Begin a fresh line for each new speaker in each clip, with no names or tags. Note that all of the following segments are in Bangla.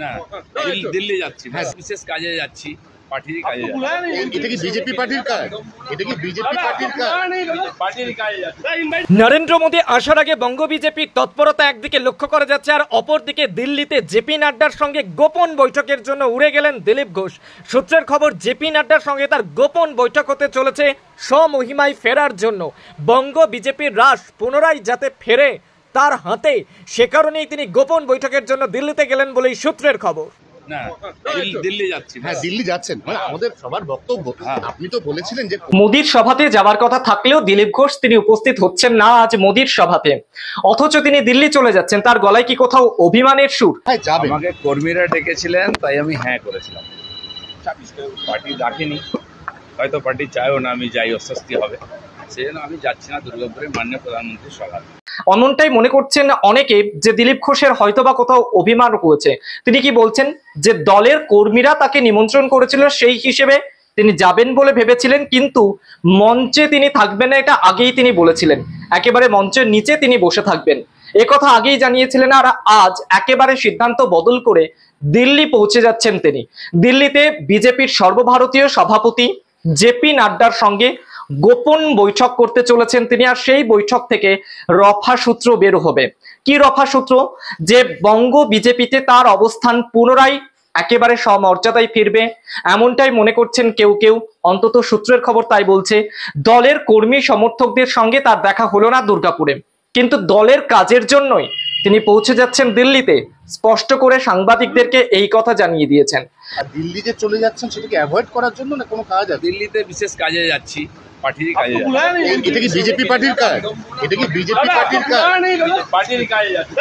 না দিল্লি যাচ্ছি, বিশেষ কাজে যাচ্ছি, পার্টির কাজে যাচ্ছি।
এটা কি বিজেপি পার্টির কাজ? এটা কি বিজেপি পার্টির কাজ?
পার্টির কাজে যাচ্ছি।
নরেন্দ্র মোদী আসার আগে বঙ্গ বিজেপির তৎপরতা একদিকে লক্ষ্য করা যাচ্ছে, আর অপরদিকে দিল্লিতে জেপি নাড্ডার সঙ্গে গোপন বৈঠকের জন্য উড়ে গেলেন দিলীপ ঘোষ। সূত্রের খবর, জেপি নাড্ডার সঙ্গে তার গোপন বৈঠক হতে চলেছে স্বমহিমায় ফেরার জন্য। বঙ্গ বিজেপির রাশ পুনরায় যাতে ফেরে তার হাতে, সে কারণেই তিনি গোপন বৈঠকের জন্য দিল্লিতে গেলেন বলেই সূত্রের খবর।
না দিল্লি যাচ্ছি।
হ্যাঁ, দিল্লি যাচ্ছেন, মানে আমাদের সবার বক্তব্য। আপনি তো বলেছিলেন যে
মোদির সভাতে যাওয়ার কথা থাকলেও দিলীপ ঘোষ তিনি উপস্থিত হচ্ছেন না আজ মোদির সভাতে, অথচ তিনি দিল্লি চলে যাচ্ছেন। তার গলায় কি কোথাও অভিমানের সুর?
হ্যাঁ যাবে।
আমাকে কর্মীরা ডেকেছিলেন, তাই আমি হ্যাঁ করেছিলাম। পার্টি ডাকেনি, হয়তো পার্টি চায়ও না আমি যাই, অস্বস্তি হবে, সেজন্য আমি যাচ্ছি না দুর্গাপুরে মাননীয় প্রধানমন্ত্রীর সভা।
এমনটাই মনে করছেন অনেকে যে দিলীপ ঘোষের হয়তোবা কোথাও অভিমান রয়েছে। তিনি কি বলছেন যে দলের কর্মীরা তাকে নিমন্ত্রণ করেছিল, সেই হিসেবে তিনি যাবেন বলে ভেবেছিলেন, কিন্তু মঞ্চে তিনি থাকবেন না, এটা আগেই তিনি বলেছিলেন। একেবারে মঞ্চের নিচে তিনি বসে থাকবেন, কথা আগেই জানিয়েছিলেন। আর আজ একেবারে সিদ্ধান্ত বদল করে দিল্লি পৌঁছে যাচ্ছেন তিনি। দিল্লিতে বিজেপির সর্বভারতীয় সভাপতি জেপি নাড্ডার সঙ্গে গোপন বৈঠক করতে চলেছেন তিনি। আর সেই বৈঠক থেকে রফা সূত্র বের হবে। কি রফা সূত্র? যে বঙ্গ বিজেপিতে তার অবস্থান পুনরায় একেবারে সমর্যাদায় ফিরবে, এমনটাই মনে করছেন কেউ কেউ। অন্তত সূত্রের খবর তাই বলছে। দলের কর্মী সমর্থকদের সঙ্গে তার দেখা হলো না দুর্গাপুরে, কিন্তু দলের কাজের জন্যই তিনি পৌঁছে যাচ্ছেন দিল্লিতে। স্পষ্ট করে সাংবাদিকদেরকে এই কথা জানিয়ে দিয়েছেন।
আর দিল্লি যে চলে যাচ্ছেন সেটাকে অ্যাভয়েড করার জন্য না কোনো কাজ আছে?
দিল্লিতে বিশেষ কাজে যাচ্ছি, পার্টির কাজে যাচ্ছি।
এটা কি বিজেপি পার্টির কাজ? এটা কি বিজেপি পার্টির কাজ?
পার্টির কাজে যাচ্ছি।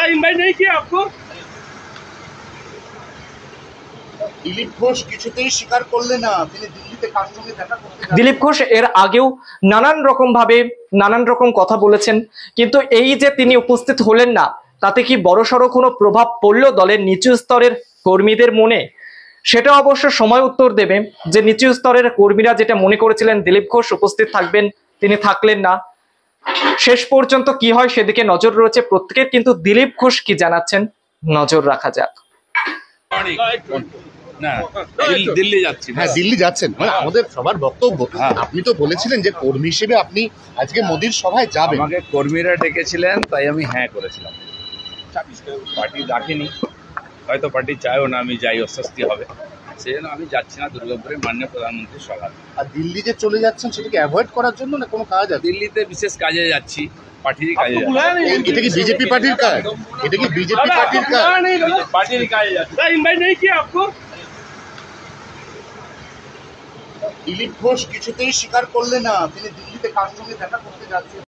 দিলীপ ঘোষ কিছুতেই স্বীকার করলেন না তিনি দিল্লিতে কার সঙ্গে দেখা করতে যাচ্ছেন।
দিলীপ ঘোষ এর আগেও নানান রকম কথা বলেছেন, কিন্তু এই যে তিনি উপস্থিত হলেন না, তাতে কি বড়সড় কোনো প্রভাব পড়লো দলের নিচু স্তরের কর্মীদের মনে? সেটা অবশ্য সময় উত্তর দেবে। যে নিচু স্তরের কর্মীরা যেটা মনে করেছিলেন দিলীপ ঘোষ উপস্থিত থাকবেন, তিনি থাকলেন না। শেষ পর্যন্ত কি হয় সেদিকে নজর রয়েছে প্রত্যেকের, কিন্তু দিলীপ ঘোষ কি জানাচ্ছেন নজর রাখা যাক।
না দিল্লি যাচ্ছি।
হ্যাঁ, দিল্লি যাচ্ছেন, মানে আমাদের সবার বক্তব্য। আপনি তো বলেছিলেন যে কর্মী হিসেবে আপনি আজকে মোদির সভায় যাবেন।
আমাকে কর্মীরা ডেকেছিলেন, তাই আমি হ্যাঁ করেছিলাম। পার্টি ডাকেনি, হয়তো পার্টি চায়ও না আমি যাই, অস্বস্তি হবে, সেজন্য আমি যাচ্ছি না দুর্গাপুরে মাননীয় প্রধানমন্ত্রীর সভা।
আর দিল্লি যে চলে যাচ্ছেন সেটাকে অ্যাভয়েড করার জন্য না কোনো কাজ আছে?
দিল্লিতে বিশেষ কাজে যাচ্ছি, পার্টির কাজে যাচ্ছি।
এটা কি বিজেপি পার্টির কাজ? এটা কি বিজেপি পার্টির কাজ?
পার্টির কাজে যাচ্ছি।
দিলীপ ঘোষ কিছুতেই স্বীকার করলেন না তিনি দিল্লিতে কার সঙ্গে দেখা করতে যাচ্ছেন।